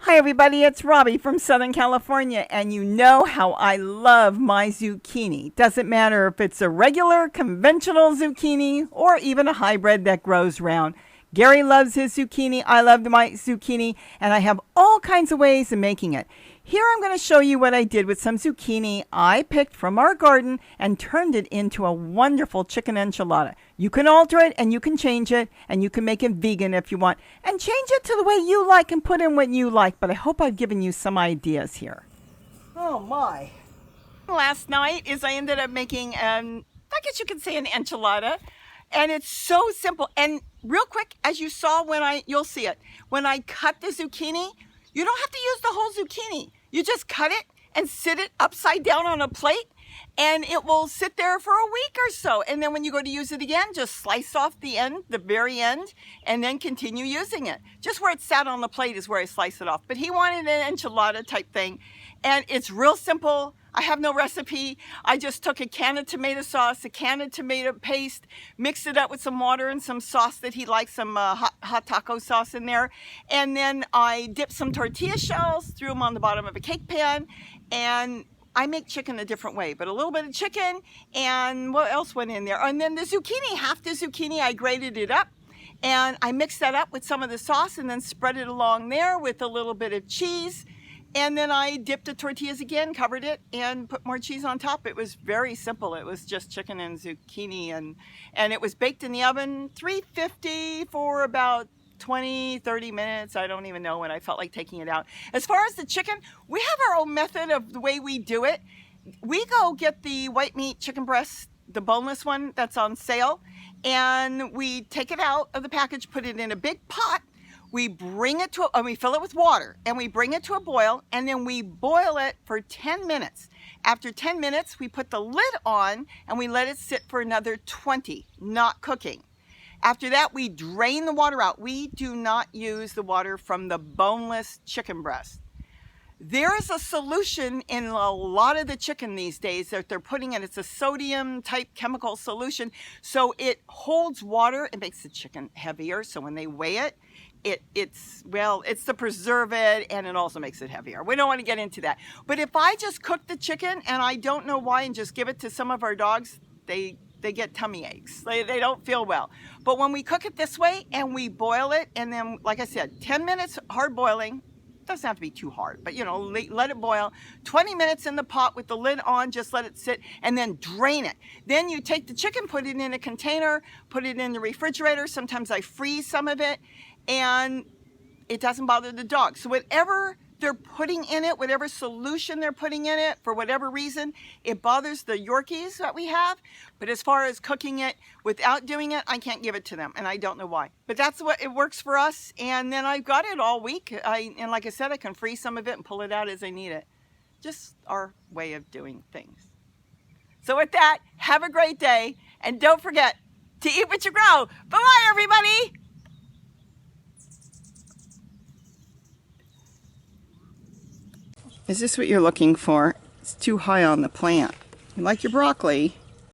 Hi everybody, it's Robbie from Southern California, and you know how I love my zucchini. Doesn't matter if it's a regular, conventional zucchini or even a hybrid that grows round. Gary loves his zucchini, I love my zucchini, and I have all kinds of ways of making it. Here I'm going to show you what I did with some zucchini I picked from our garden and turned it into a wonderful chicken enchilada. You can alter it and you can change it and you can make it vegan if you want and change it to the way you like and put in what you like. But I hope I've given you some ideas here. Oh my. Last night is I ended up making I guess you could say an enchilada. And it's so simple. And real quick, as you saw you'll see it. When I cut the zucchini, you don't have to use the whole zucchini. You just cut it and sit it upside down on a plate and it will sit there for a week or so. And then when you go to use it again, just slice off the end, the very end, and then continue using it. Just where it sat on the plate is where I slice it off. But he wanted an enchilada type thing. And it's real simple. I have no recipe. I just took a can of tomato sauce, a can of tomato paste, mixed it up with some water and some sauce that he likes, some hot taco sauce in there. And then I dipped some tortilla shells, threw them on the bottom of a cake pan, and I make chicken a different way, but a little bit of chicken, and what else went in there? And then the zucchini, half the zucchini, I grated it up, and I mixed that up with some of the sauce and then spread it along there with a little bit of cheese. And then I dipped the tortillas again, covered it, and put more cheese on top. It was very simple. It was just chicken and zucchini, and it was baked in the oven, 350 for about 20, 30 minutes. I don't even know when I felt like taking it out. As far as the chicken, we have our own method of the way we do it. We go get the white meat chicken breast, the boneless one that's on sale, and we take it out of the package, put it in a big pot. We bring it we fill it with water and we bring it to a boil and then we boil it for 10 minutes. After 10 minutes, we put the lid on and we let it sit for another 20, not cooking. After that, we drain the water out. We do not use the water from the boneless chicken breast. There is a solution in a lot of the chicken these days that they're putting in. It's a sodium type chemical solution. So it holds water. It makes the chicken heavier. So when they weigh it, it's to preserve it, and it also makes it heavier. We don't want to get into that. But if I just cook the chicken, and I don't know why, and just give it to some of our dogs, they get tummy aches. They don't feel well. But when we cook it this way and we boil it, and then, like I said, 10 minutes hard boiling, doesn't have to be too hard, but let it boil. 20 minutes in the pot with the lid on, just let it sit, and then drain it. Then you take the chicken, put it in a container, put it in the refrigerator. Sometimes I freeze some of it, and it doesn't bother the dog. So whatever they're putting in it, whatever solution they're putting in it, for whatever reason, it bothers the Yorkies that we have. But as far as cooking it without doing it, I can't give it to them, and I don't know why. But that's what it works for us, and then I've got it all week. And like I said, I can freeze some of it and pull it out as I need it. Just our way of doing things. So with that, have a great day, and don't forget to eat what you grow. Bye-bye, everybody! Is this what you're looking for? It's too high on the plant. You like your broccoli?